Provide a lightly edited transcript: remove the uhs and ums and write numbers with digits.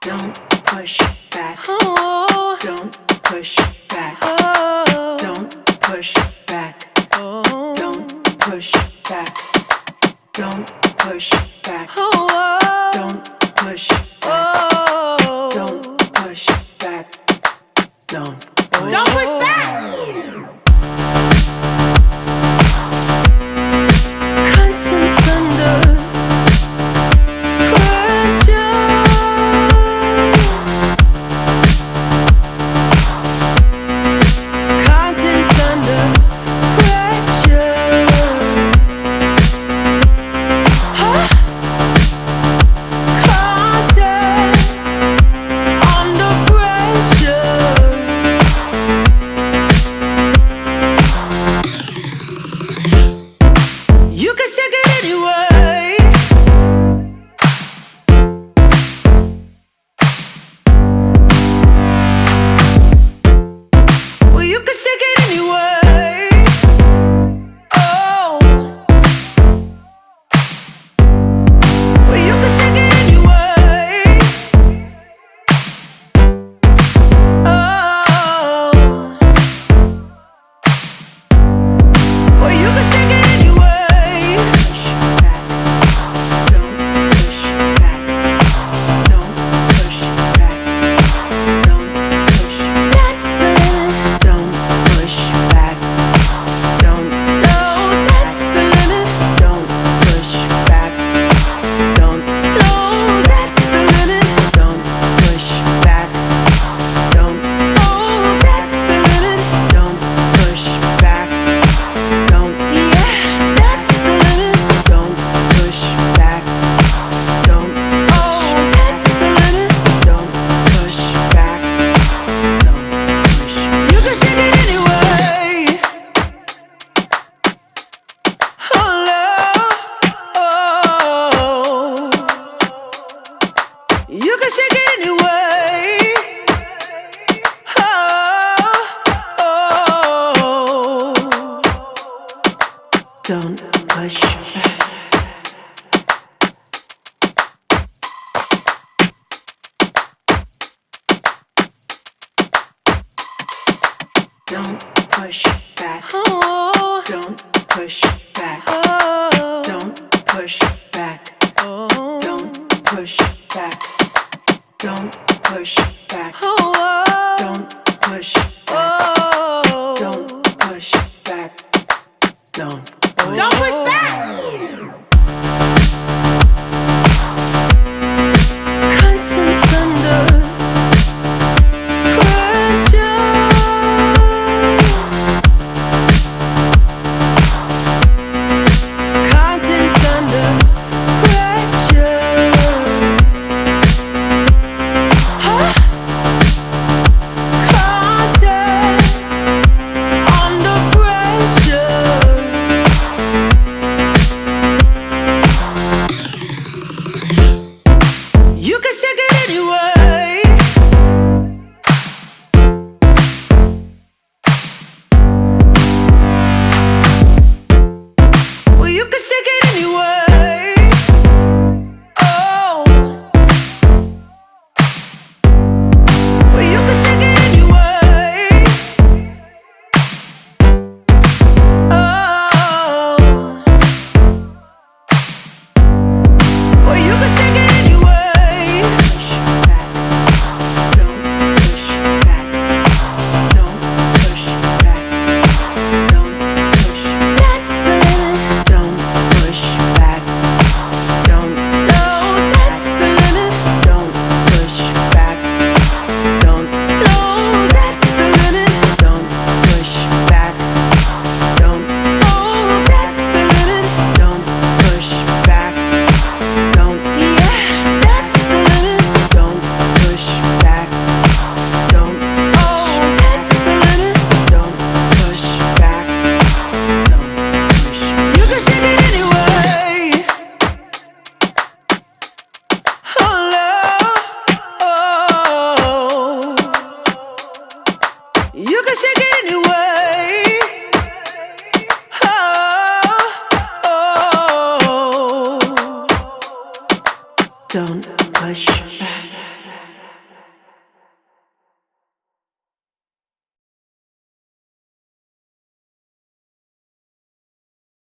Don't push back. Oh. Don't push back. Oh. Don't push back. Oh. Don't push back. Don't push back. Oh. Don't push back. Oh. Don't push back. Don't push back. Contents under pressure. Contents under pressure. Huh? Content under pressure. You can shake it anyway. Well, you can shake it anyway. Oh. Well, you can shake it anyway. Oh. Well, you can shake it anyway. You can shake it anyway. Oh, oh. Don't push back. Don't push back. Oh. Don't push back. Oh. Don't push back. Oh. Don't push back. Don't push back. Oh. Don't push back. Oh. Don't push back. Don't push back. Contents under pressure. Contents under pressure. Huh? Content under pressure. You can shake it anyway. Well, you can shake it anyway. Oh. Well, you can shake it anyway. Oh. Well, you can shake it anyway. Push back. Don't push back. Don't push back. Don't push. That's the limit. Don't push back. Don't. No, that's the limit. Don't push back. Don't. No, that's the limit. Don't push back. Don't. Oh, that's the limit. Don't push back. Don't. Yeah, that's the limit. Don't push back. Don't. Oh, that's the limit. Don't push back. Don't push. You can shake it anyway. Oh, no. Oh. You can shake it anyway. Oh, oh. Don't push back.